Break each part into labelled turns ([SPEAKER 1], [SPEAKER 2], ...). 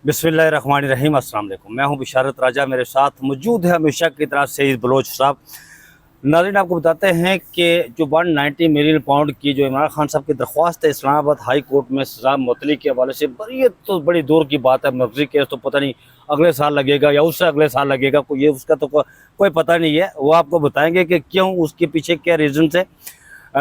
[SPEAKER 1] बिस्मिल्लाहिर्रहमानिर्रहीम, अस्सलाम वालेकुम। मैं हूं बिशारत राजा, मेरे साथ मौजूद है हमेशा की तरह सईद बलोच साहब। नाज़रीन, आपको बताते हैं कि जो 190 मिलियन पाउंड की जो इमरान खान साहब की दरख्वास्त है इस्लामाबाद हाई कोर्ट में सजा मुअत्तली के हवाले से, ये तो बड़ी दूर की बात है। मर्जी केस तो पता नहीं अगले साल लगेगा या उससे अगले साल लगेगा, कोई ये उसका तो कोई पता नहीं है। वो आपको बताएंगे कि क्यों, उसके पीछे क्या रीज़न है।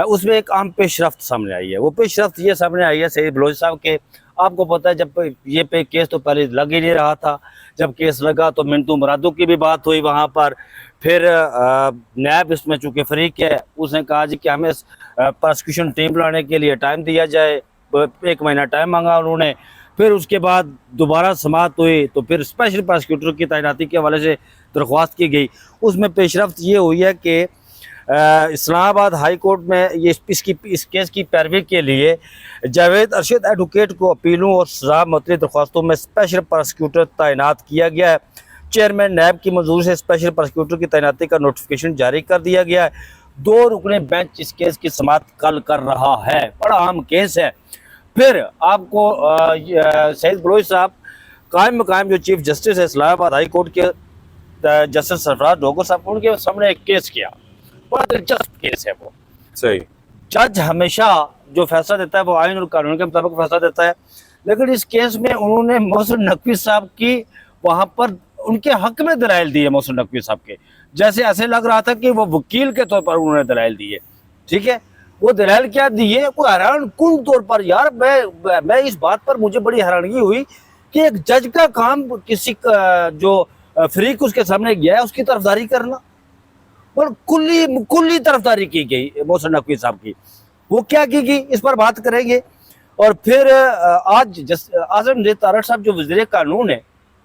[SPEAKER 1] उसमें एक आम पेशरफ्त सामने आई है। वो पेशरफ्त ये सामने आई है सईद बलोच साहब के, आपको पता है जब ये पे केस तो पहले लग ही नहीं रहा था। जब केस लगा तो मिंटू मुरादू की भी बात हुई वहाँ पर। फिर नैब इसमें चूँकि फरीक है, उसने कहा जी कि हमें प्रोसिक्यूशन टीम लाने के लिए टाइम दिया जाए। 1 महीना टाइम मांगा उन्होंने। फिर उसके बाद दोबारा समाअत हुई तो फिर स्पेशल प्रोसिक्यूटर की तैनाती के हवाले से दरख्वास्त की गई। उसमें पेशरफ्त ये हुई है कि इस्लामाबाद हाई कोर्ट में इस केस की पैरवी के लिए जावेद अरशद एडवोकेट को अपीलों और सजा मुअत्तली दरख्वास्तों में स्पेशल प्रोसिक्यूटर तैनात किया गया है। चेयरमैन नैब की मंजूरी से स्पेशल प्रोसिक्यूटर की तैनाती का नोटिफिकेशन जारी कर दिया गया है। 2 रुकनी बेंच इस केस की समाअत कल कर रहा है। बड़ा अहम केस है। फिर आपको सईद बलोच साहब कायम मकाम जो चीफ जस्टिस है इस्लामाबाद हाई कोर्ट के जस्टिस सरफराज डोगर साहब, उनके सामने एक केस किया। बड़ा दिलचस्प केस है वो।
[SPEAKER 2] सही।
[SPEAKER 1] जज हमेशा जो फैसला देता है वो आइन और कानून के मुताबिक फैसला देता है, लेकिन इस केस में उन्होंने मोहसिन नकवी साहब की वहां पर उनके हक में दलाइल दिए। मोहसिन नकवी साहब के जैसे ऐसे लग रहा था कि वो वकील के तौर पर उन्होंने दलाइल दिए। ठीक है, वो दलाइल क्या दिए, वो हैरान कुन तौर पर। यार मैं इस बात पर मुझे बड़ी हैरानगी हुई कि एक जज का काम किसी का जो फरीक उसके सामने गया है उसकी तरफदारी करना, और कुल्ली तरफदारी की गई मोहसिन नकवी साहब की। वो क्या की गई, इस पर बात करेंगे। और फिर आज आजम जेद तारड़ साहब जो वज़ीर कानून है,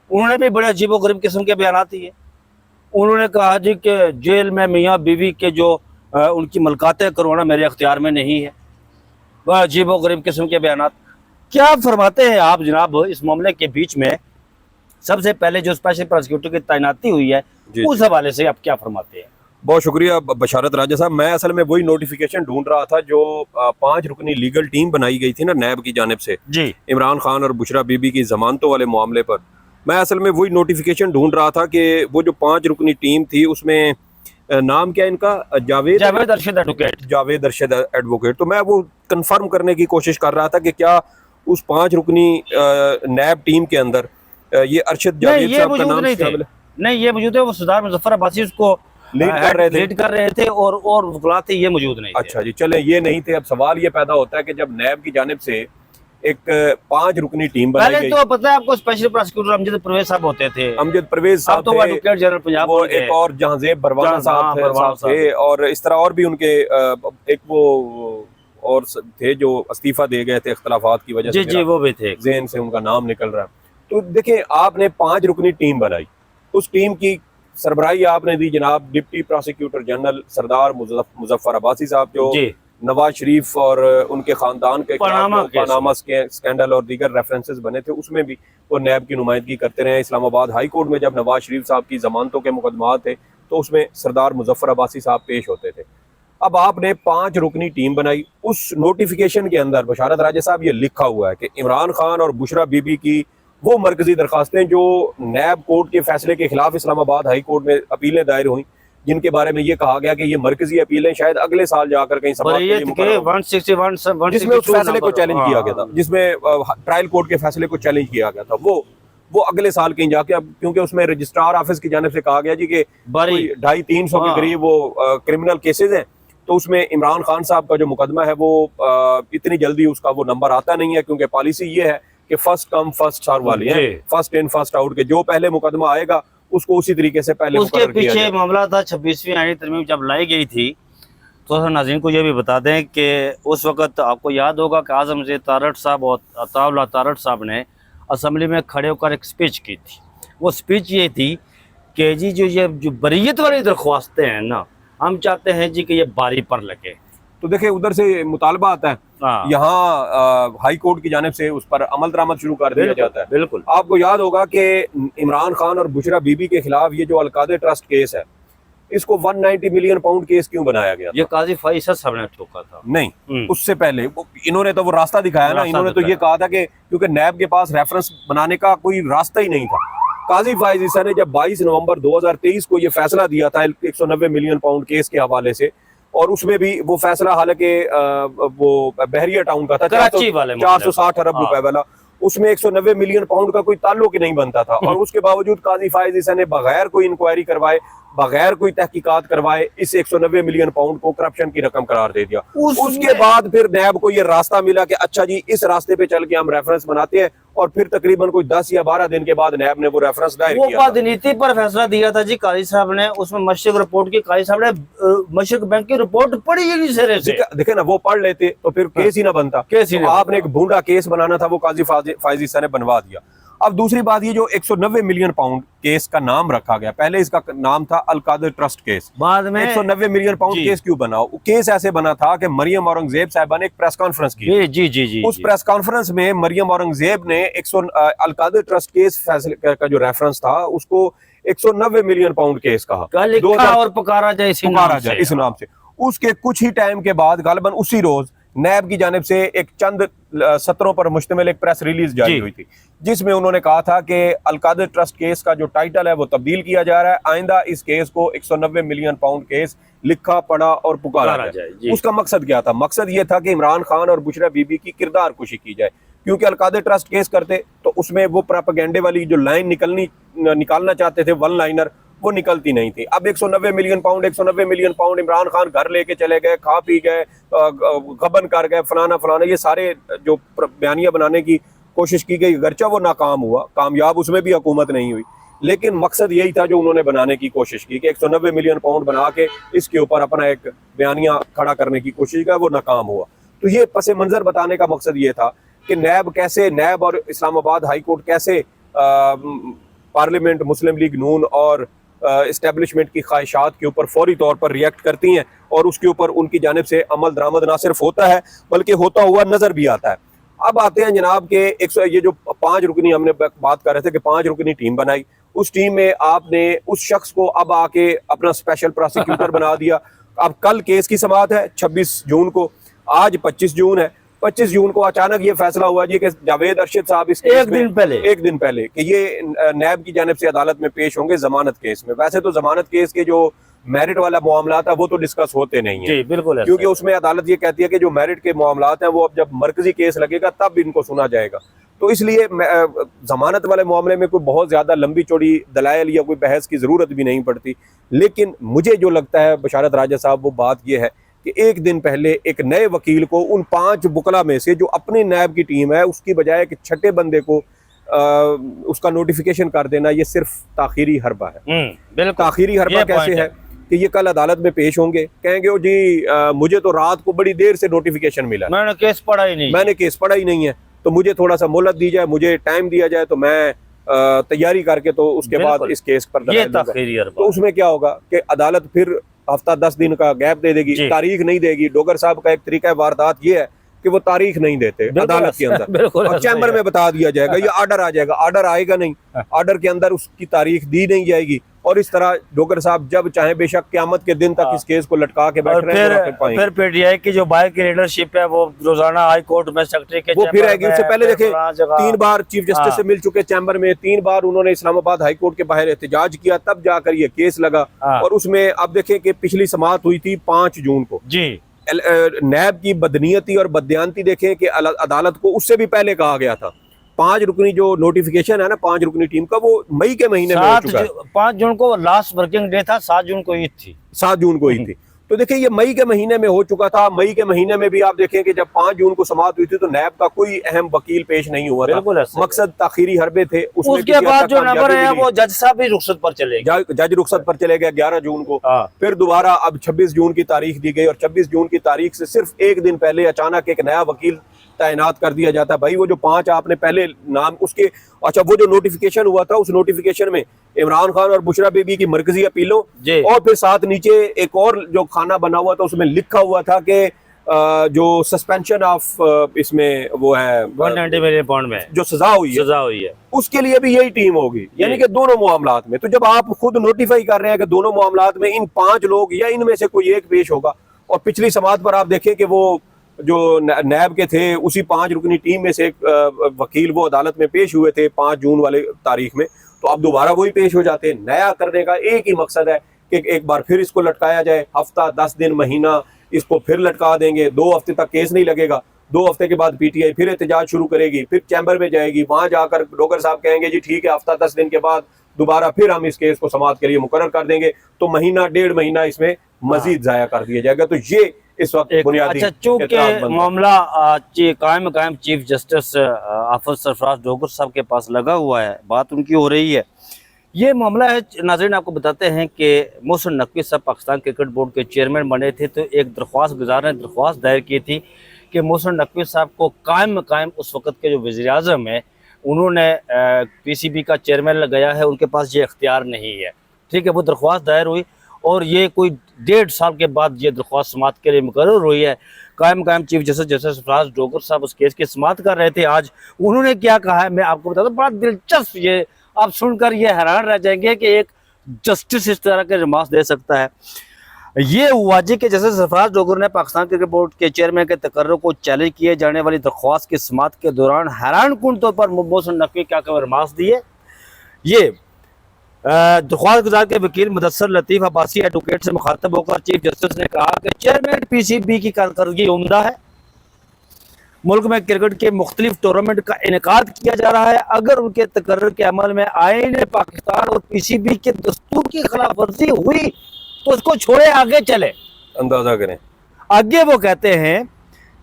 [SPEAKER 1] उन्होंने भी बड़े अजीब व गरीब किस्म के बयान दिए। उन्होंने कहा जी कि जेल में मियाँ बीवी के जो उनकी मलकातें करवाना मेरे अख्तियार में नहीं है। वह अजीब व गरीब किस्म के बयान क्या फरमाते हैं आप जनाब इस मामले के बीच में? सबसे पहले जो स्पेशल प्रोसिक्यूटर की तैनाती हुई है उस हवाले से आप क्या फरमाते हैं?
[SPEAKER 2] बहुत शुक्रिया बशारत राजा साहब। मैं असल में वही नोटिफिकेशन ढूंढ रहा था जो 5 रुकनी लीगल टीम बनाई गई थी ना नैब की जानिब से
[SPEAKER 1] जी,
[SPEAKER 2] इमरान खान और बुशरा बीबी की जमानतों वाले मामले पर। मैं असल में वही नोटिफिकेशन ढूंढ रहा था कि वो जो 5 रुकनी टीम थी उसमें नाम क्या इनका, जावेद
[SPEAKER 1] अरशद एडवोकेट।
[SPEAKER 2] जावेद अरशद एडवोकेट। तो मैं वो कंफर्म करने की कोशिश कर रहा था कि क्या उस 5 रुकनी नैब टीम के अंदर ये अरशद जावेद साहब का नाम शामिल है?
[SPEAKER 1] नहीं, ये मौजूद है। वो सरदार मुजफ्फर अब्बासी उसको
[SPEAKER 2] लीड कर रहे थे
[SPEAKER 1] और वकला थे, ये मौजूद नहीं थे।
[SPEAKER 2] अच्छा जी, चले ये नहीं थे। अब सवाल ये पैदा होता है कि जब नैब की जानिब से एक 5 रुकनी टीम बनाई गई,
[SPEAKER 1] तो पता है आपको स्पेशल प्रोसिक्यूटर अमजद परवेज साहब होते थे।
[SPEAKER 2] अमजद परवेज साहब
[SPEAKER 1] तो एडवोकेट जनरल पंजाब,
[SPEAKER 2] वो एक और जहांजेब बरवाना साहब थे, और इस तरह और भी उनके एक वो और थे जो इस्तीफा दे गए थे इख्तलाफात की वजह से।
[SPEAKER 1] जी, वो भी थे।
[SPEAKER 2] ज़हन से उनका नाम निकल रहा है। तो देखिए, आपने 5 रुकनी टीम बनाई, उस टीम की सरबराही आपने दी जनाब डिप्टी प्रोसिक्यूटर जनरल सरदार मुजफ्फर अब्बासी साहब, जो नवाज शरीफ और उनके खानदान के पनामा स्कैंडल और दीगर रेफरेंसेस बने थे, उसमें भी वो नैब की नुमाइंदगी करते रहे। इस्लामाबाद हाई कोर्ट में जब नवाज शरीफ साहब की जमानतों के मुकदमात थे तो उसमें सरदार मुजफ्फर अब्बासी साहब पेश होते थे। अब आपने 5 रुकनी टीम बनाई। उस नोटिफिकेशन के अंदर बशारत राजा साहब ये लिखा हुआ है कि इमरान खान और बुशरा बीबी की वो मरकजी दरखास्तें जो नैब कोर्ट के फैसले के खिलाफ इस्लामाबाद हाई कोर्ट में अपीलें दायर हुई, जिनके बारे में ये कहा गया कि ये मरकजी अपीलें शायद अगले साल जाकर कहीं जिसमें उस फैसले को चैलेंज किया गया था, जिसमें ट्रायल कोर्ट के फैसले को चैलेंज किया गया था, वो अगले साल कहीं जाके, अब क्योंकि उसमें रजिस्ट्रार ऑफिस की जानिब से कहा गया जी कि 250-300 के करीब वो क्रिमिनल केसेज हैं, तो उसमें इमरान खान साहब का जो मुकदमा है वो इतनी जल्दी उसका वो नंबर आता नहीं है, क्योंकि पॉलिसी ये है कि फर्स्ट कम फर्स्ट सर्व वाली है, फर्स्ट इन फर्स्ट आउट के, जो पहले मुकदमा आएगा उसको उसी तरीके से पहले
[SPEAKER 1] उसके पीछे मामला था। 26वीं आईनी तरमीम जब लाई गई थी तो नाज़रीन को ये भी बता दें कि उस वक्त आपको याद होगा कि आज़म जेद तारड़ साहब और अताउल्लाह तारड़ साहब ने असम्बली में खड़े होकर एक स्पीच की थी। वो स्पीच ये थी कि जी ये जो बरीयत वाली दरख्वास्तें हैं ना, हम चाहते हैं जी कि ये बारी पर लगे।
[SPEAKER 2] तो देखिए, उधर से मुतालबा आता है, यहाँ हाई कोर्ट की जानिब से उस पर अमल दरामद शुरू कर दिया जाता है।
[SPEAKER 1] बिल्कुल,
[SPEAKER 2] आपको याद होगा कि इमरान खान और बुशरा बीबी के खिलाफ ये जो अलकादे ट्रस्ट केस है, इसको 190 मिलियन पाउंड केस क्यों बनाया गया?
[SPEAKER 1] ये काजी फैसल साहब ने ठोका था।
[SPEAKER 2] नहीं, उससे पहले इन्होंने तो वो रास्ता दिखाया ना, इन्होंने तो ये कहा था कि क्योंकि नैब के पास रेफरेंस बनाने का कोई रास्ता ही नहीं था। काजी फाइज ईसा ने जब 22 नवंबर 2023 को ये फैसला दिया था 190 मिलियन पाउंड केस के हवाले से, और उसमें भी वो फैसला हालांकि वो बहरिया टाउन का था,
[SPEAKER 1] कराची वाले
[SPEAKER 2] 460 अरब रुपए वाला, उसमें 190 मिलियन पाउंड का कोई ताल्लुक ही नहीं बनता था। और उसके बावजूद काजी फाइज ईसा ने बगैर कोई इंक्वायरी करवाए, बगैर कोई तहकीकात करवाए इस 190 मिलियन पाउंड को करप्शन की रकम करार दे दिया। उसके बाद फिर नैब को ये रास्ता मिला कि अच्छा जी इस रास्ते पे चल के हम रेफरेंस बनाते हैं, और फिर तकरीबन कोई 10 या 12 दिन के बाद नैब ने वो रेफरेंस दायर किया।
[SPEAKER 1] वो पदनीति पर फैसला दिया था जी काजी साहब ने, उसमें मशरिक रिपोर्ट की काजी साहब ने मशरिक बैंक की रिपोर्ट पढ़ी ही नहीं सिरे से।
[SPEAKER 2] देखे ना, वो पढ़ लेते तो फिर केस ही ना बनता। तो आपने एक भूंडा केस बनाना था, वो काजी फाइज ईसा ने बनवा दिया। अब दूसरी बात, ये जो 190 मिलियन पाउंड केस का नाम रखा गया, पहले इसका नाम था अल-कादिर ट्रस्ट केस, बाद में 190 मिलियन पाउंड केस क्यों बना? केस ऐसे बना था कि मरियम औरंगजेब साहिबा ने एक प्रेस कॉन्फ्रेंस की। जी। उस प्रेस कॉन्फ्रेंस में मरियम औरंगजेब ने अल-कादिर ट्रस्ट केस फैसले का जो रेफरेंस था उसको 190 मिलियन पाउंड केस कहा,
[SPEAKER 1] और पुकारा जाए इस
[SPEAKER 2] नाम से। उसके कुछ ही टाइम के बाद गालिबन उसी रोज नैब की जानिब से एक चंद सत्रों पर मुश्तमिल एक प्रेस रिलीज जारी हुई थी, जिसमें उन्होंने कहा था कि अल-कादिर ट्रस्ट केस का जो टाइटल है वो तब्दील किया जा रहा है, आइंदा इस केस को 190 मिलियन पाउंड केस लिखा पढ़ा और पुकारा जाए। उसका मकसद क्या था? मकसद ये था कि इमरान खान और बुशरा बीबी की किरदार कुशी की जाए, क्योंकि अल-कादिर ट्रस्ट केस करते तो उसमें वो प्रोपेगेंडे वाली जो लाइन निकालना चाहते थे, वन लाइनर, वो निकलती नहीं थी। अब 190 मिलियन पाउंड इमरान खान घर लेके चले गए, खा पी गए, गबन कर गए, फलाना, ये सारे जो बयानिया बनाने की कोशिश की गई, गर्चा वो नाकाम हुआ, कामयाब उसमें भी हुकूमत नहीं हुई, लेकिन मकसद यही था जो उन्होंने बनाने की कोशिश की कि 190 मिलियन पाउंड बना के इसके ऊपर अपना एक बयानिया खड़ा करने की कोशिश की, वो नाकाम हुआ। तो ये पस मंजर बताने का मकसद ये था कि नैब और इस्लामाबाद हाई कोर्ट कैसे पार्लियामेंट, मुस्लिम लीग नून और इस्टेब्लिशमेंट की ख्वाहिशात के ऊपर फौरी तौर पर रिएक्ट करती हैं, और उसके ऊपर उनकी जानिब से अमल दरामद ना सिर्फ होता है बल्कि होता हुआ नजर भी आता है। अब आते हैं जनाब के ये जो 5 रुकनी हमने बात कर रहे थे कि 5 रुकनी टीम बनाई, उस टीम में आपने उस शख्स को अब आके अपना स्पेशल प्रोसिक्यूटर बना दिया। अब कल केस की समाअत है 26 जून को, आज 25 जून है। 25 जून को अचानक ये फैसला हुआ जी कि जावेद अरशद साहब इस एक दिन पहले कि ये नैब की जानिब से अदालत में पेश होंगे जमानत केस में। वैसे तो जमानत केस के जो मेरिट वाला मामला था वो तो डिस्कस होते नहीं है, बिल्कुल, क्योंकि उसमें अदालत ये कहती है कि जो मेरिट के मामला हैं वो अब जब मरकजी केस लगेगा तब इनको सुना जाएगा। तो इसलिए जमानत वाले मामले में कोई बहुत ज्यादा लंबी चौड़ी दलाइल या कोई बहस की जरूरत भी नहीं पड़ती। लेकिन मुझे जो लगता है बशारत राजा साहब, वो बात ये है कि एक दिन पहले एक नए वकील को उन 5 बुकला में से जो अपनी नैब की टीम है उसकी बजाय कि छठे बंदे को उसका नोटिफिकेशन कर देना, ये सिर्फ ताखीरी हरबा है। ताखीरी हरबा कैसे है कि ये कल अदालत में पेश होंगे, कहेंगे ओ जी मुझे तो रात को बड़ी देर से नोटिफिकेशन मिला, मैंने केस पढ़ा ही नहीं है, तो मुझे थोड़ा सा मोहलत दी जाए, मुझे टाइम दिया जाए, तो मैं तैयारी करके तो उसके बाद इस केस पर तो उसमें क्या होगा कि अदालत फिर हफ्ता 10 दिन का गैप दे देगी, तारीख नहीं देगी। डोगर साहब का एक तरीका वारदात ये है कि वो तारीख नहीं देते अदालत के अंदर, और चैम्बर में बता दिया जाएगा, ये ऑर्डर आ जाएगा, ऑर्डर आएगा नहीं, ऑर्डर के अंदर उसकी तारीख दी नहीं जाएगी, और इस तरह डोगर साहब जब चाहे बेशक क़यामत के दिन तक इस केस को लटका के बैठ रहे हैं। फिर पीटीआई की जो बाहर की लीडरशिप है वो रोजाना हाई कोर्ट में सेक्रेटरी के वो फिर आएगी। उससे पहले देखे 3 बार चीफ जस्टिस से मिल चुके चैम्बर में, 3 बार उन्होंने इस्लामाबाद हाई कोर्ट के बाहर एहतजाज किया, तब जाकर ये केस लगा। और उसमें अब देखें कि पिछली समाअत हुई थी 5 जून को जी। नैब की बदनीयती और बदयांती देखें कि अदालत को उससे भी पहले कहा गया था 5 रुकनी जो नोटिफिकेशन है ना 5 रुकनी टीम का, वो मई के महीने में हो चुका है। 5 जून को लास्ट वर्किंग डे था, 7 जून को ईद थी, 7 जून को ईद थी। तो देखिए ये मई के महीने में हो चुका था। मई के महीने में भी आप देखें कि जब 5 जून को समाअत हुई थी तो नैब का कोई अहम वकील पेश नहीं हुआ था, मकसद ताखीरी हरबे थे। उसके बाद जो नंबर है वो जज साहब भी रुखसत पर चले गए, जज रुखसत पर चले गए 11 जून को। फिर दोबारा अब 26 जून की तारीख दी गई, और 26 जून की तारीख से सिर्फ एक दिन पहले अचानक एक नया वकील तैनात कर दिया जाता है। भाई वो जो 5 आपने पहले नाम उसके, अच्छा वो जो नोटिफिकेशन हुआ था उस नोटिफिकेशन में इमरान खान और बुशरा बीबी की मरकजी अपीलों, और फिर साथ नीचे एक और जो खाना बना हुआ था उसमें लिखा हुआ था कि जो सस्पेंशन ऑफ इसमें वो है
[SPEAKER 1] 190 मिलियन पाउंड में
[SPEAKER 2] जो सजा हुई है उसके लिए भी यही टीम होगी, यानी कि दोनों मामलात में। तो जब आप खुद नोटिफाई कर रहे हैं कि दोनों मामलात में इन 5 लोग या इनमें से कोई एक पेश होगा, और पिछली समाअत पर आप देखें कि वो जो नैब के थे उसी 5 रुकनी टीम में से एक वकील वो अदालत में पेश हुए थे 5 जून वाले तारीख में, तो अब दोबारा वही पेश हो जाते हैं। नया करने का एक ही मकसद है कि एक बार फिर इसको लटकाया जाए, हफ्ता 10 दिन महीना इसको फिर लटका देंगे, 2 हफ्ते तक केस नहीं लगेगा, 2 हफ्ते के बाद पीटीआई फिर एहतजाज शुरू करेगी, फिर चैम्बर में जाएगी, वहां जाकर डोगर साहब कहेंगे जी ठीक है हफ्ता 10 दिन के बाद दोबारा फिर हम इस केस को समाअत के लिए मुकर्रर कर देंगे, तो महीना 1.5 महीना इसमें मजीद जाया कर दिया जाएगा। तो ये इस वक्त बुनियादी
[SPEAKER 1] अच्छा, चूंकि मामला कायम चीफ जस्टिस आफत सरफराज डोगर साहब के पास लगा हुआ है, बात उनकी हो रही है, ये मामला है। नाज़रीन आपको बताते हैं कि मोहसिन नकवी साहब पाकिस्तान क्रिकेट बोर्ड के चेयरमैन बने थे, तो एक दरख्वास्त गुजार ने दरख्वास्त दायर की थी कि मोहसिन नकवी साहब को कायम उस वक़्त के जो वज़ीर-ए-आज़म है उन्होंने पीसीबी का चेयरमैन लगाया है, उनके पास ये इख्तियार नहीं है। ठीक है, वो दरख्वास्त दायर हुई और ये कोई 1.5 साल के बाद ये दरख्वास्त समाअत के लिए मुकर्रर हुई है। कायम चीफ जस्टिस सरफराज डोगर साहब उस केस की समाअत कर रहे थे। आज उन्होंने क्या कहा है मैं आपको बताता हूँ, बड़ा दिलचस्प, ये आप सुनकर ये हैरान रह जाएंगे कि एक जस्टिस इस तरह के रिमार्क्स दे सकता है। ये हुआ जी कि जैसे सरफराज डोगर ने पाकिस्तान क्रिकेट बोर्ड के चेयरमैन के तकर्रुर को चैलेंज किए जाने वाली दरख्वास्त की समाअत के दौरान हैरान कुन तौर पर मोहसिन नकवी क्या रिमार्क्स दिए। ये दरख्वास्त गुजार के वकील मुदस्सर लतीफ़ अब्बासी एडवोकेट से मुखातब होकर चीफ जस्टिस ने कहा कि चेयरमैन पीसीबी की कारकर्दगी उम्दा है, मुल्क में क्रिकेट के मुख्तलिफ टूर्नामेंट का इनेकाद किया जा रहा है, अगर उनके तकर्रुर के अमल में आईन पाकिस्तान और पीसीबी के दस्तूर की खिलाफ वर्जी हुई तो उसको छोड़े आगे चले।
[SPEAKER 2] अंदाजा करें,
[SPEAKER 1] आगे वो कहते हैं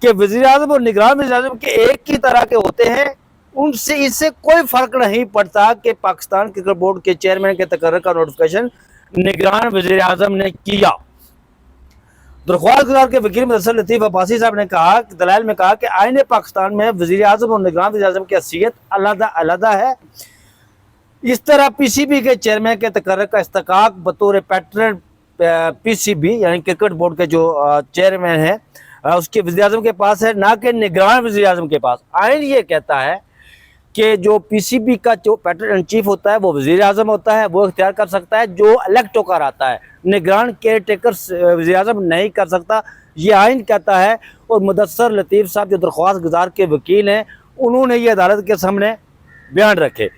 [SPEAKER 1] कि वज़ीर-ए-आज़म और निगरान वज़ीर-ए-आज़म के एक ही तरह के होते हैं, उनसे इससे कोई फर्क नहीं पड़ता कि पाकिस्तान क्रिकेट बोर्ड के चेयरमैन के तकर्रुर का नोटिफिकेशन निगरान वज़ीर-ए-आज़म ने किया। दरख्वास्त गुजार के वकील मुदस्सर लतीफ़ अब्बासी साहब ने कहा, दलाइल में कहा कि आईन पाकिस्तान में वज़ीर-ए-आज़म और निगरान वज़ीर-ए-आज़म की हैसियत अलग-अलग है। इस तरह पीसीबी के चेयरमैन के तकर्रुर का इस्तकाक बतौर पैटर्न पीसीबी यानी क्रिकेट बोर्ड के जो चेयरमैन है उसके वज़ीर-ए-आज़म के पास है, ना कि निगरान वज़ीर-ए-आज़म के पास। आईन ये कहता है कि जो पीसीबी का जो पैटर्न इन चीफ होता है वो वज़ीर-ए-आज़म होता है, वो इख्तियार कर सकता है जो इलेक्ट होकर आता है, निगरान केयर टेकर वज़ीर-ए-आज़म नहीं कर सकता, ये आइन कहता है। और मुदस्सर लतीफ़ साहब जो दरख्वास्त गुजार के वकील हैं उन्होंने ये अदालत के सामने बयान रखे।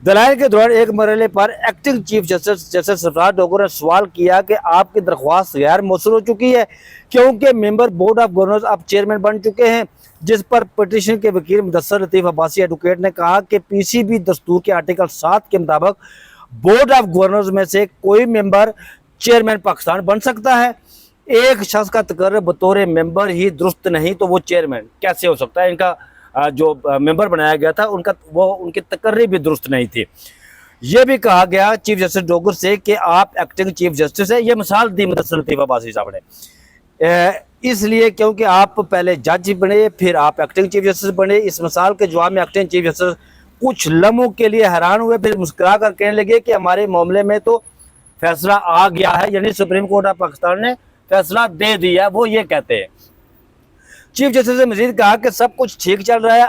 [SPEAKER 1] दलाइल के दौरान एक मरहले पर acting chief justice Sarfaraz Dogar ने सवाल किया कि आपकी दरख्वास्त गैर मौसूल हो चुकी है क्योंकि मेंबर बोर्ड ऑफ गवर्नर्स अब चेयरमैन बन चुके हैं, जिस पर पटिशन के वकील मुदस्सर लतीफ़ अब्बासी एडवोकेट ने कहा कि पीसीबी दस्तूर के आर्टिकल 7 के मुताबिक बोर्ड ऑफ गवर्नर्स में से कोई मेंबर चेयरमैन पाकिस्तान बन सकता है। एक शख्स का तकर्रुर बतौर मेंबर ही दुरुस्त नहीं तो वो चेयरमैन कैसे हो सकता है। इनका जो मेंबर बनाया गया था उनकी तकर्री भी दुरुस्त नहीं थी। ये भी कहा गया चीफ जस्टिस डोगर से कि आप एक्टिंग चीफ जस्टिस है, ये मिसाल दी मुदस्सर लतीफ़ अब्बासी साहब ने, इसलिए क्योंकि आप पहले जज बने फिर आप एक्टिंग चीफ जस्टिस बने। इस मिसाल के जवाब में एक्टिंग चीफ जस्टिस कुछ लम्हों के लिए हैरान हुए, फिर मुस्कुरा कर कहने लगे कि हमारे मामले में तो फैसला आ गया है, यानी सुप्रीम कोर्ट ऑफ पाकिस्तान ने फैसला दे दिया, वो ये कहते हैं। चीफ जस्टिस ने मजीद कहा कि सब कुछ ठीक चल रहा है,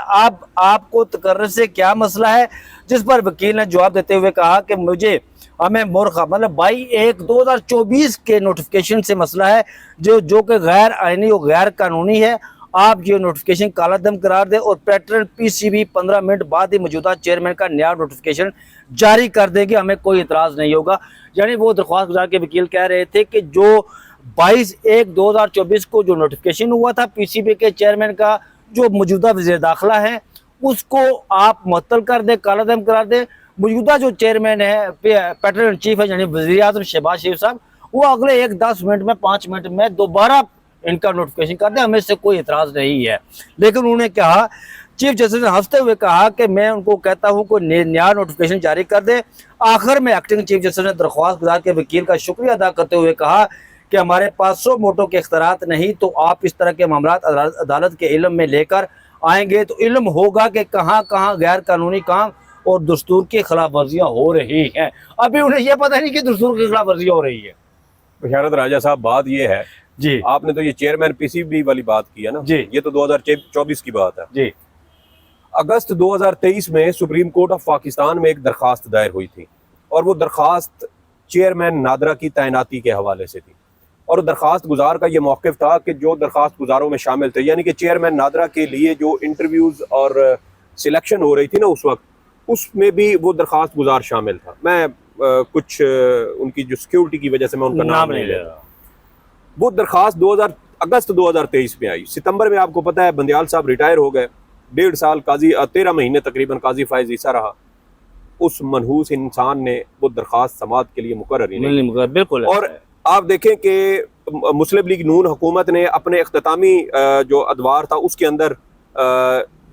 [SPEAKER 1] आपको तकर्रुर से क्या मसला है, जिस पर वकील ने जवाब देते हुए कहा कि हमें मोरखा मतलब 22/1/2024 के नोटिफिकेशन से मसला है जो कि गैर आइनी और गैर कानूनी है। आप ये नोटिफिकेशन कालादम करार दें और पैटर्न पीसीबी 15 मिनट बाद ही मौजूदा चेयरमैन का नया नोटिफिकेशन जारी कर देंगे, हमें कोई इतराज़ नहीं होगा। यानी वो दरख्वास्त गुजार के वकील कह रहे थे कि जो 22/1/2024 को जो नोटिफिकेशन हुआ था पीसीबी के चेयरमैन का, जो मौजूदा वज़ीर दाखिला है उसको आप मुअत्तल कर दें, कालादम करार दें। मौजूदा जो चेयरमैन है पैटर्न चीफ है यानी वज़ीर-ए-आज़म शहबाज शरीफ साहब, वो अगले 10 मिनट में 5 मिनट में दोबारा इनका नोटिफिकेशन कर दें, हमें इससे कोई इतराज़ नहीं है। लेकिन उन्होंने कहा, चीफ जस्टिस ने हंसते हुए कहा कि मैं उनको कहता हूं कोई नया नोटिफिकेशन जारी कर दे। आखिर में एक्टिंग चीफ जस्टिस ने दरख्वास्त गुजार के वकील का शुक्रिया अदा करते हुए कहा कि हमारे पास 100 मोटों के इख्तियारात नहीं, तो आप इस तरह के मामलात अदालत के इल्म में लेकर आएंगे तो इल्म होगा कि कहाँ कहाँ गैर कानूनी काम और दस्तूर की खिलाफ वर्जियाँ हो रही हैं। अभी उन्हें यह पता नहीं कि दस्तूर की खिलाफ वर्जियाँ हो रही है।
[SPEAKER 2] बशारत राजा साहब, बात यह है
[SPEAKER 1] जी
[SPEAKER 2] आपने तो ये चेयरमैन पीसीबी वाली बात की है ना
[SPEAKER 1] जी,
[SPEAKER 2] ये तो 2024 की बात है।
[SPEAKER 1] जी
[SPEAKER 2] अगस्त 2023 में सुप्रीम कोर्ट ऑफ पाकिस्तान में एक दरखास्त दायर हुई थी और वो दरखास्त चेयरमैन नादरा की तैनाती के हवाले से थी। और दरखास्त गुजार का ये मौक़िफ़ था कि जो दरखास्त गुजारों में शामिल थे, यानी कि चेयरमैन नादरा के लिए जो इंटरव्यूज़ और सिलेक्शन हो रही थी ना उस वक्त, उसमें भी वो दरखास्त गुजार शामिल था। मैं कुछ उनकी जो सिक्योरिटी की वजह से मैं उनका नाम नहीं ले रहा। वो दरखास्त अगस्त 2023 में आई। सितंबर में आपको पता है बंदियाल साहब रिटायर हो गए। 1.5 साल काजी 13 महीने तकरीबन काजी फायज ईसा रहा। उस मनहूस इंसान ने वो दरखास्त समात के लिए मुकर्रर ही नहीं।
[SPEAKER 1] बिल्कुल।
[SPEAKER 2] और आप देखें कि मुस्लिम लीग नून हुकूमत ने अपने इख्तितामी जो अदवार था उसके अंदर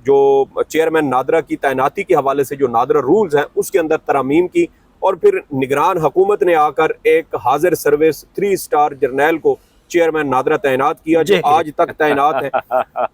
[SPEAKER 2] जो चेयरमैन नादरा की तैनाती के हवाले से जो नादरा रूल्स हैं उसके अंदर तरामीम की और फिर निगरान हुकूमत ने आकर एक हाजिर सर्विस 3 स्टार जर्नैल को चेयरमैन नादरा तैनात किया जो आज तक तैनात है।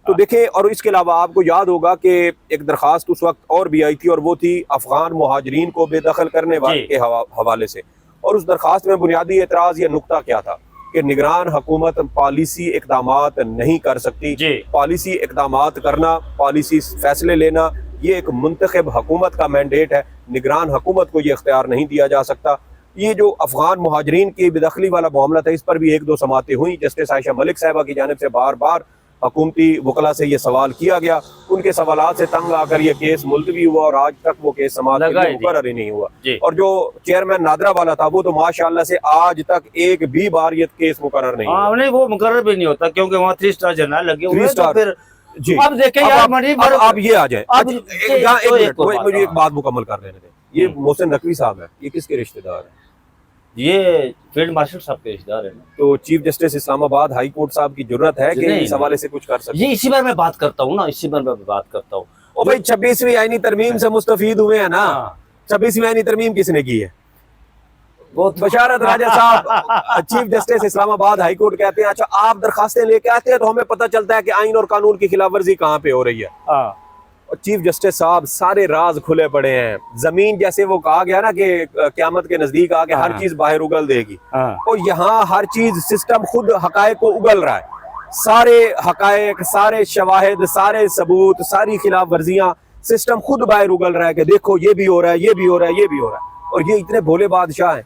[SPEAKER 2] तो देखें, और इसके अलावा आपको याद होगा कि एक दरखास्त उस वक्त और भी आई थी और वो थी अफगान मुहाजिरीन को बेदखल करने वाले के हवाले से। और उस दरखास्त में बुनियादी एतराज़ या नुक्ता क्या था कि निगरान हुकूमत पॉलिसी इक़दामात नहीं कर सकती। पॉलिसी इक़दामात करना, पॉलिसी फैसले लेना, ये एक मुंतखब हुकूमत का मैंडेट है। निगरान हुकूमत को ये इख्तियार नहीं दिया जा सकता। ये जो अफगान मुहाजिरीन की बेदखली वाला मामला था, इस पर भी 1-2 समातें हुई। जस्टिस आयशा मलिक साहिबा की जानिब से बार बार हुकूमती वकला से ये सवाल किया गया। उनके सवालात से तंग आकर ये केस मुलतवी हुआ और आज तक वो केस समात के लिए मुकर्रर ही नहीं हुआ। और जो चेयरमैन नादरा वाला था वो तो माशाअल्लाह से आज तक एक भी बार ये केस मुकर्रर नहीं हुआ।
[SPEAKER 1] नहीं, वो मुकर्रर भी नहीं होता क्योंकि वहाँ 3 स्टार जर्नल लगे हुए हैं। तो फिर
[SPEAKER 2] जी
[SPEAKER 1] अब देखें यार,
[SPEAKER 2] अब ये आ जाए। मुझे एक बात मुकम्मल कर लेने दें। ये मोहसिन नकवी साहब है, ये किसके रिश्तेदार है?
[SPEAKER 1] ये फील्ड मार्शल साहब के रिश्तेदार है ना।
[SPEAKER 2] तो chief justice Islamabad high court साहब की जरूरत है कि इस हवाले से कुछ कर सके?
[SPEAKER 1] ये इसी बार मैं बात करता हूँ ना, इसी बार मैं बात करता हूँ।
[SPEAKER 2] ओ भाई 26वीं आईनी तरमीम से मुस्तफीद हुए हैं ना। 26वीं आईनी तरमीम किसने की है? बशारत राजा साहब chief justice Islamabad high court कहते हैं अच्छा आप दरखास्तें लेके आते हैं तो हमें पता चलता है कि आइन और कानून की खिलाफ वर्जी कहाँ पे हो रही है। और चीफ जस्टिस साहब सारे राज खुले पड़े हैं। जमीन जैसे वो कहा गया ना कि क़यामत के नजदीक आके हर चीज बाहर उगल देगी, और यहाँ हर चीज सिस्टम खुद हकायक को उगल रहा है। सारे हकायक, सारे शवाहिद, सारे सबूत, सारी खिलाफ वर्जियां सिस्टम खुद बाहर उगल रहा है कि देखो ये भी हो रहा है, ये भी हो रहा है, ये भी हो रहा है। और ये इतने भोले बादशाह हैं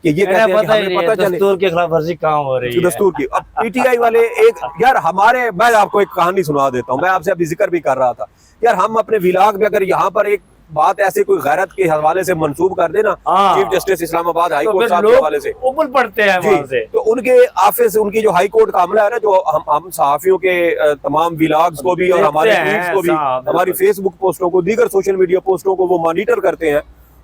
[SPEAKER 2] कि ये कहते हैं कि हमें पता चले
[SPEAKER 1] दस्तूर की खिलाफ वर्जी कहाँ हो रही है।
[SPEAKER 2] दस्तूर की। अब पीटीआई वाले एक यार हमारे, मैं आपको एक कहानी सुना देता हूँ। मैं आपसे अभी जिक्र भी कर रहा था यार, हम अपने विलाग में अगर यहाँ पर एक बात ऐसे कोई गैरत के हवाले से मंसूब कर देना chief justice Islamabad high court साहब के हवाले से
[SPEAKER 1] ऊपर पड़ते हैं वहां से।
[SPEAKER 2] तो उनके ऑफिस, उनकी जो हाई कोर्ट का अमला है ना, जो हम सहाफियों के तमाम विलाग्स को भी और हमारे ट्वीट्स को भी, हमारी फेसबुक पोस्टों को, दीगर सोशल मीडिया पोस्टों को वो मॉनिटर करते हैं।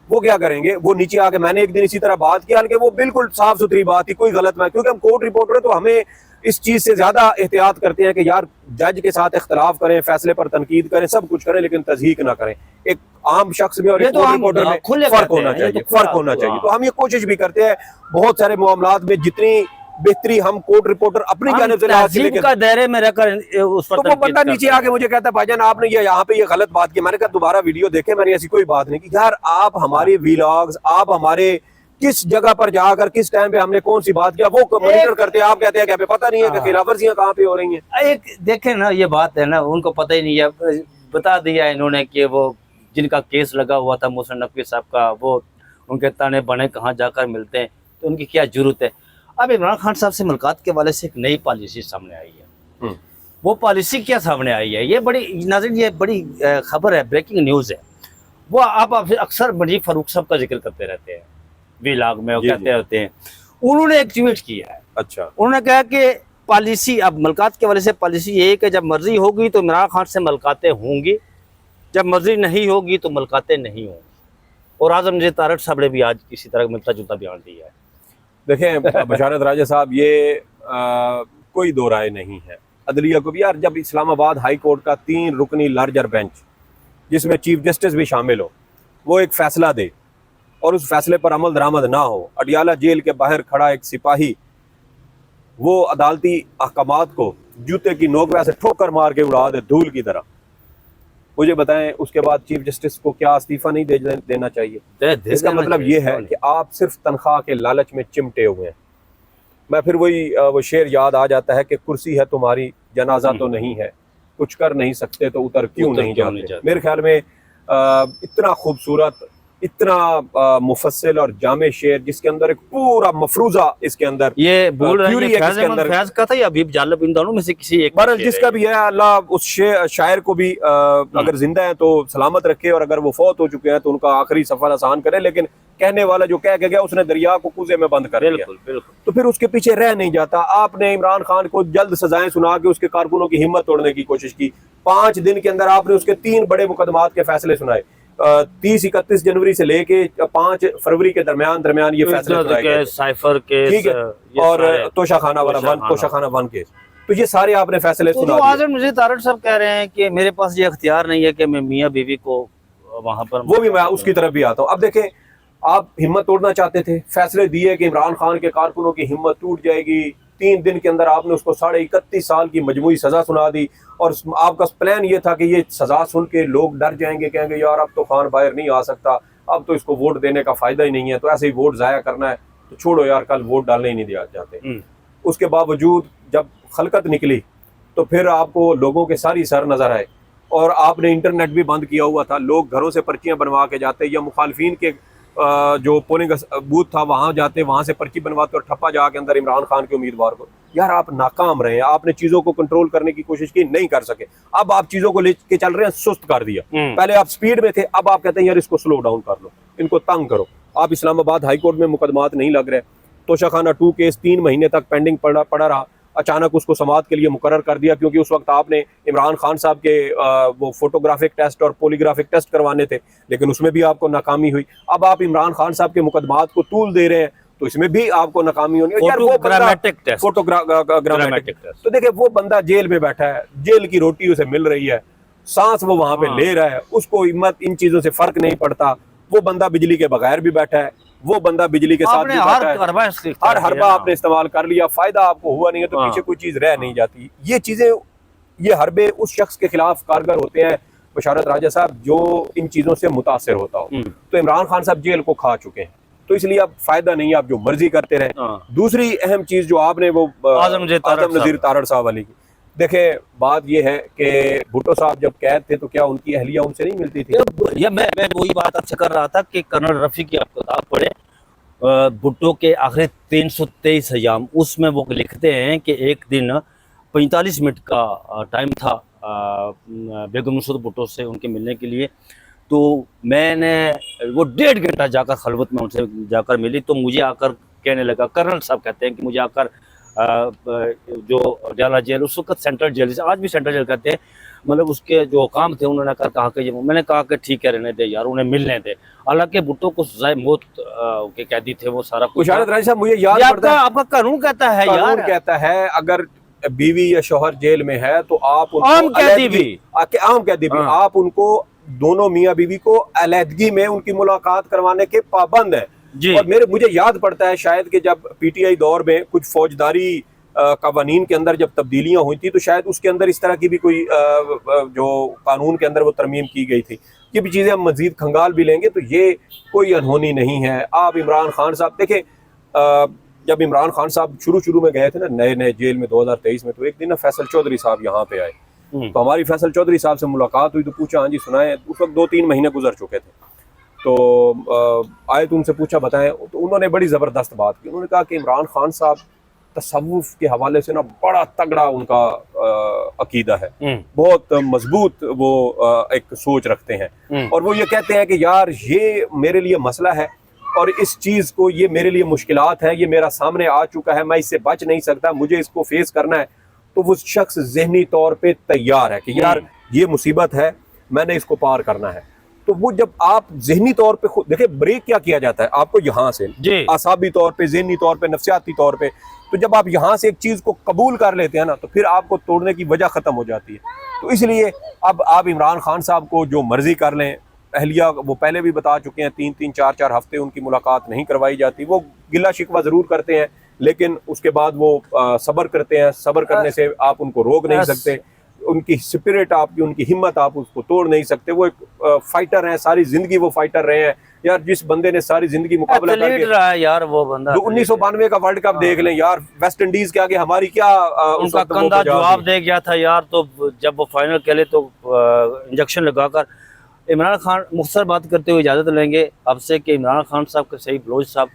[SPEAKER 2] वो क्या करेंगे, वो नीचे आके, मैंने एक दिन इसी तरह बात किया, हालांकि वो बिल्कुल साफ सुथरी बात थी, कोई गलत नहीं, क्योंकि हम कोर्ट रिपोर्टर हैं तो हमें इस चीज से ज्यादा एहतियात करते हैं कि यार जज के साथ इख्तलाफ करें, फैसले पर तनकीद करें, सब कुछ करें, लेकिन तज़हीक ना करें। एक आम शख्स में और एक कोर्ट रिपोर्टर में फर्क होना चाहिए, फर्क होना चाहिए। तो हम ये कोशिश भी करते हैं बहुत सारे मामलात में जितनी बेहतरी हम कोर्ट रिपोर्टर अपनी जानिब से
[SPEAKER 1] तहजीब का दायरे में रहकर उस पर।
[SPEAKER 2] तो वो बंदा नीचे आके मुझे कहता है भाईजान आपने ये यहाँ पे ये गलत बात की। मैंने कहा दोबारा वीडियो देखे, मैंने ऐसी कोई बात नहीं की। यार आप हमारे व्लॉग्स, आप हमारे किस जगह पर जाकर किस टाइम पे हमने कौन सी बात किया वो मॉनिटर करते हैं। आप कहते हैं कि हमें पता नहीं है कि खिलाफ वर्जियां कहाँ पे हो रही हैं।
[SPEAKER 1] एक देखें ना, ये बात है ना, उनको पता ही नहीं है। बता दिया इन्होंने कि वो जिनका केस लगा हुआ था मोहसिन नकवी साहब का, वो उनके ताने बने कहाँ जाकर मिलते हैं, तो उनकी क्या जरूरत है। अब इमरान खान साहब से मुलाकात के वाले से एक नई पॉलिसी सामने आई है। वो पॉलिसी क्या सामने आई है, ये बड़ी नाज़रीन, ये बड़ी खबर है, ब्रेकिंग न्यूज़ है। वो आप अक्सर मजीद फारूक साहब का जिक्र करते रहते हैं व्लॉग में, वो कहते रहते हैं। उन्होंने एक ट्वीट किया है।
[SPEAKER 2] अच्छा,
[SPEAKER 1] उन्होंने कहा कि पॉलिसी, अब मुलाकात के वाले से पॉलिसी ये है कि जब मर्जी होगी तो इमरान खान से मुलाकातें होंगी, जब मर्जी नहीं होगी तो मुलाकातें नहीं होंगी। और आज़म तारड़ साहब ने भी आज किसी तरह मिलता जुलता बयान दिया है।
[SPEAKER 2] देखें बशारत राजा साहब, ये कोई दो राय नहीं है। अदलिया को भी यार, जब इस्लामाबाद हाई कोर्ट का 3 रुकनी लार्जर बेंच जिसमें चीफ जस्टिस भी शामिल हो, वो एक फैसला दे और उस फैसले पर अमल दरामद ना हो, अडियाला जेल के बाहर खड़ा एक सिपाही वो अदालती अहकामात को जूते की नोक पे से ठोकर मार के उड़ा दे धूल की तरह, मुझे बताएं उसके बाद चीफ जस्टिस को क्या इस्तीफा नहीं देना चाहिए? इसका मतलब ये है कि आप सिर्फ तनख्वाह के लालच में चिमटे हुए हैं। मैं फिर वही वो शेर याद आ जाता है कि कुर्सी है तुम्हारी जनाजा तो नहीं है, कुछ कर नहीं सकते तो उतर क्यों नहीं जाते। मेरे ख्याल में इतना खूबसूरत, इतना मुफस्सिल और जामे शेर, जिसके अंदर एक पूरा मफरूजा इसके अंदर
[SPEAKER 1] ये बोल रहे हैं
[SPEAKER 2] फैज अहमद फैज
[SPEAKER 1] का था या हबीब जालब, इन दोनों में से किसी एक।
[SPEAKER 2] बहरहाल जिसका भी है, अल्लाह उस शायर को भी अगर जिंदा है तो सलामत रखे, और अगर वो फौत हो चुके हैं तो उनका आखिरी सफर आसान करे। लेकिन कहने वाला जो कह के गया, उसने दरिया को कुएं में बंद कर दिया, तो फिर उसके पीछे रह नहीं जाता। आपने इमरान खान को जल्द सजाएं सुना के उसके कारकुनों की हिम्मत तोड़ने की कोशिश की। 5 दिन के अंदर आपने उसके 3 बड़े मुकदमात के फैसले सुनाए। 30-31 जनवरी से लेके 5 फरवरी के दरमियान ये फैसले सुनाए गए, साइफर केस, ठीक है, और तोशाखाना वाला तोशाखाना 1 केस, तो ये सारे आपने फैसले सुना दिए।
[SPEAKER 1] आज़म नज़ीर तारड़ साहब कह रहे हैं कि मेरे पास ये अख्तियार नहीं है कि मैं मियां बीवी को वहां पर,
[SPEAKER 2] वो भी मैं उसकी तरफ भी आता हूँ। अब देखें, आप हिम्मत तोड़ना चाहते थे, फैसले दिए कि इमरान खान के कारकुनों की हिम्मत टूट जाएगी। 3 दिन के अंदर आपने उसको 31.5 साल की मजमूई सजा सुना दी, और आपका प्लान ये था कि ये सजा सुन के लोग डर जाएंगे, कहेंगे यार अब तो खान बाहर नहीं आ सकता, अब तो इसको वोट देने का फायदा ही नहीं है, तो ऐसे ही वोट जाया करना है, तो छोड़ो यार, कल वोट डालने ही नहीं दिया जाते। उसके बावजूद जब खलकत निकली तो फिर आपको लोगों के सारी सर नजर आए, और आपने इंटरनेट भी बंद किया हुआ था। लोग घरों से पर्चियां बनवा के जाते, या मुखालफिन के जो पोलिंग बूथ था वहां जाते, वहां से पर्ची बनवाते और ठप्पा जाके अंदर इमरान खान के उम्मीदवार को। यार आप नाकाम रहे, आपने चीजों को कंट्रोल करने की कोशिश की, नहीं कर सके। अब आप चीजों को लेके चल रहे हैं, सुस्त कर दिया। पहले आप स्पीड में थे, अब आप कहते हैं यार इसको स्लो डाउन कर लो, इनको तंग करो। आप इस्लामाबाद हाई कोर्ट में मुकदमात नहीं लग रहे, तोशाखाना 2 केस 3 महीने तक पेंडिंग पड़ा रहा, अचानक उसको समाअत के लिए मुकर्रर कर दिया, क्योंकि उस वक्त आपने इमरान खान साहब के वो फोटोग्राफिक टेस्ट और पॉलीग्राफिक टेस्ट करवाने थे, लेकिन उसमें भी आपको नाकामी हुई। अब आप इमरान खान साहब के मुकदमात को तूल दे रहे हैं, तो इसमें भी आपको नाकामी होनी है। फोटोग्रामेटिक टेस्ट, तो देखिए वो बंदा जेल में बैठा है, जेल की रोटी उसे मिल रही है, सांस वो वहां पे ले रहा है, उसको हिम्मत इन चीजों से फर्क नहीं पड़ता। वो बंदा बिजली के बगैर भी बैठा है, वो बंदा बिजली के साथ भी बैठा है, हर हरबा आपने इस्तेमाल कर लिया, फायदा आपको हुआ नहीं है, तो पीछे कोई चीज रह नहीं जाती। ये चीजें, ये हरबे उस शख्स के खिलाफ कारगर होते हैं, बशारत राजा साहब, जो इन चीजों से मुतासिर होता हो। तो इमरान खान साहब जेल को खा चुके हैं, तो इसलिए अब फायदा नहीं है, आप जो मर्जी करते रहे। दूसरी अहम चीज जो आपने वो आज़म नज़ीर तारड़ साहब वाली की, देखे बात ये है कि भुट्टो साहब जब कैद थे तो क्या उनकी अहलिया उनसे नहीं मिलती थी?
[SPEAKER 1] ये मैं वही बात आपसे कर रहा था कि कर्नल रफ़ी की आप किताब पढ़े, भुट्टो के आखिरी 323 अयाम, उसमें वो लिखते हैं कि एक दिन 45 मिनट का टाइम था बेगम नुसरत भुट्टो से उनके मिलने के लिए। तो मैंने वो 1.5 घंटा जाकर खलवत में उनसे जाकर मिली, तो मुझे आकर कहने लगा, कर्नल साहब कहते हैं कि मुझे आकर जो अडयाला जेल, उस वक्त सेंट्रल जेल, आज भी सेंट्रल जेल कहते हैं, मतलब उसके जो हुकाम थे, उन्होंने कहा कि मैंने कहा कि ठीक है रहने दे यार, उन्हें मिलने दे। हालांकि भुट्टो को सजाए मौत के कैदी थे, वो सारा कुछ।
[SPEAKER 2] मुझे याद पड़ता है,
[SPEAKER 1] आपका कानून कहता है यार,
[SPEAKER 2] कहता है अगर बीवी या शौहर जेल में है तो आप
[SPEAKER 1] आम कैदी भी
[SPEAKER 2] आप उनको, दोनों मियाँ बीवी को अलहदगी में उनकी मुलाकात करवाने के पाबंद है। और मुझे याद पड़ता है शायद कि जब पीटीआई दौर में कुछ फौजदारी कवानीन के अंदर जब तब्दीलियां हुई थी, तो शायद उसके अंदर इस तरह की भी कोई जो कानून के अंदर वो तरमीम की गई थी। ये भी चीज़ें हम मजीद खंगाल भी लेंगे, तो ये कोई अनहोनी नहीं है। आप इमरान खान साहब देखें, जब इमरान खान साहब शुरू में गए थे ना नए जेल में 2023 में, तो एक दिन ना फैसल चौधरी साहब यहाँ पे आए, तो हमारी फैसल चौधरी साहब से मुलाकात हुई, तो पूछा हाँ जी सुनाए। उस वक्त 2-3 महीने गुजर चुके थे, तो आए तो उनसे पूछा बताएं, तो उन्होंने बड़ी ज़बरदस्त बात की। उन्होंने कहा कि इमरान खान साहब तसव्वुफ के हवाले से ना बड़ा तगड़ा उनका अकीदा है, बहुत मजबूत वो एक सोच रखते हैं, और वो ये कहते हैं कि यार ये मेरे लिए मसला है, और इस चीज़ को, ये मेरे लिए मुश्किलात है, ये मेरा सामने आ चुका है, मैं इससे बच नहीं सकता, मुझे इसको फेस करना है। तो वो शख्स जहनी तौर पे तैयार है कि यार ये मुसीबत है, मैंने इसको पार करना है। तो वो जब आप जहनी तौर पे खुद देखिए, ब्रेक क्या किया जाता है आपको यहाँ से, आसाबी तौर पे, जहनी तौर पे, नफ्सियाती तौर पे, तो जब आप यहाँ से एक चीज़ को कबूल कर लेते हैं ना, तो फिर आपको तोड़ने की वजह ख़त्म हो जाती है। तो इसलिए अब आप इमरान खान साहब को जो मर्जी कर लें, अहलिया वो पहले भी बता चुके हैं, 3-3, 4-4 हफ्ते उनकी मुलाकात नहीं करवाई जाती। वो गिला शिकवा ज़रूर करते हैं, लेकिन उसके बाद वो सब्र करते हैं। सब्र करने से आप उनको रोक नहीं सकते, उनकी स्पिरिट आपकी, उनकी हिम्मत आप उसको तोड़ नहीं सकते। वो एक फाइटर हैं, सारी ज़िंदगी वो फाइटर रहे हैं, यार जिस बंदे ने सारी जिंदगी मुकाबला
[SPEAKER 1] एथलीट
[SPEAKER 2] करके
[SPEAKER 1] रहा है यार वो बंदा।
[SPEAKER 2] 1992 का वर्ल्ड कप देख लें यार, वेस्ट इंडीज के आगे हमारी क्या उस
[SPEAKER 1] उनका
[SPEAKER 2] वक्त वो
[SPEAKER 1] कंधा
[SPEAKER 2] बजा
[SPEAKER 1] जवाब
[SPEAKER 2] दी।
[SPEAKER 1] दे गया था यार। तो जब वो फाइनल खेले तो इंजेक्शन लगाकर इमरान खान, मुख्तसर बात करते हुए इजाज़त लेंगे आपसे कि इमरान खान साहब के सही बलोच साहब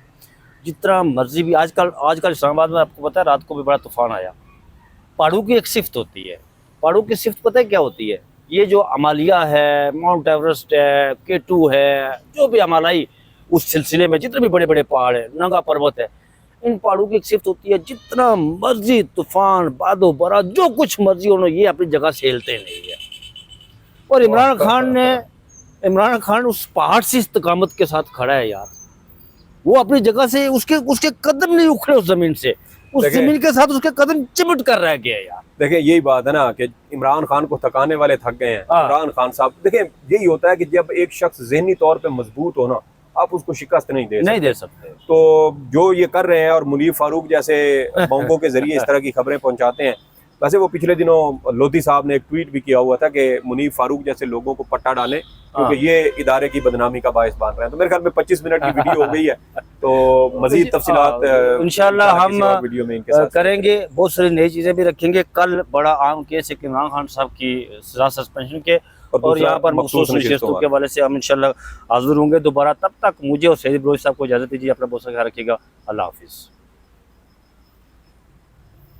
[SPEAKER 1] जितना मर्जी भी, आजकल इस्लामाबाद में आपको पता है रात को भी बड़ा तूफान आया। पहाड़ों की एक सिफ्त होती है, पहाड़ों की सिफ्त पता है क्या होती है? ये जो अमालिया है, माउंट एवरेस्ट है, K2 है, जो भी अमालाई उस सिलसिले में जितने भी बड़े बड़े पहाड़ है, नंगा पर्वत है, इन पहाड़ों की एक सिफ्त होती है जितना मर्जी तूफान बादो बरा जो कुछ मर्जी हो, ये अपनी जगह से हिलते नहीं है। और इमरान खान उस पहाड़ से इस्तकामत के साथ खड़ा है यार। वो अपनी जगह से उसके कदम नहीं उखड़े उस जमीन से, उस जमीन के साथ उसके कदम चिमट कर रह गया यार।
[SPEAKER 2] देखिए यही बात है ना कि इमरान खान को थकाने वाले थक गए हैं। इमरान खान साहब देखिए यही होता है कि जब एक शख्स ज़हनी तौर पे मजबूत हो ना, आप उसको शिकस्त नहीं दे सकते। तो जो ये कर रहे हैं और मुनीर फारूक जैसे बोंगों के जरिए इस तरह की खबरें पहुंचाते हैं। वैसे वो पिछले दिनों लोधी साहब ने एक ट्वीट भी किया हुआ था कि मुनीर फारूक जैसे लोगों को पट्टा डालें क्योंकि ये इदारे की बदनामी का बायस बन रहे हैं। तो मेरे ख्याल में 25 मिनट की वीडियो हो गई है, तो मजीद तफसीलात
[SPEAKER 1] इंशाल्लाह हम
[SPEAKER 2] वीडियो में इनके साथ
[SPEAKER 1] करेंगे। बहुत सारी नई चीज़ें भी रखेंगे। कल बड़ा आम केस है इमरान खान साहब की सजा सस्पेंशन के, और यहाँ पर मखसूस नशिस्तों के हवाले से हम इंशाल्लाह हाजिर होंगे दोबारा। तब तक मुझे और सईद बलोच साहब को इजाज़त दीजिए। अपना बहुत सा ख्याल रखिएगा। अल्लाह हाफिज़।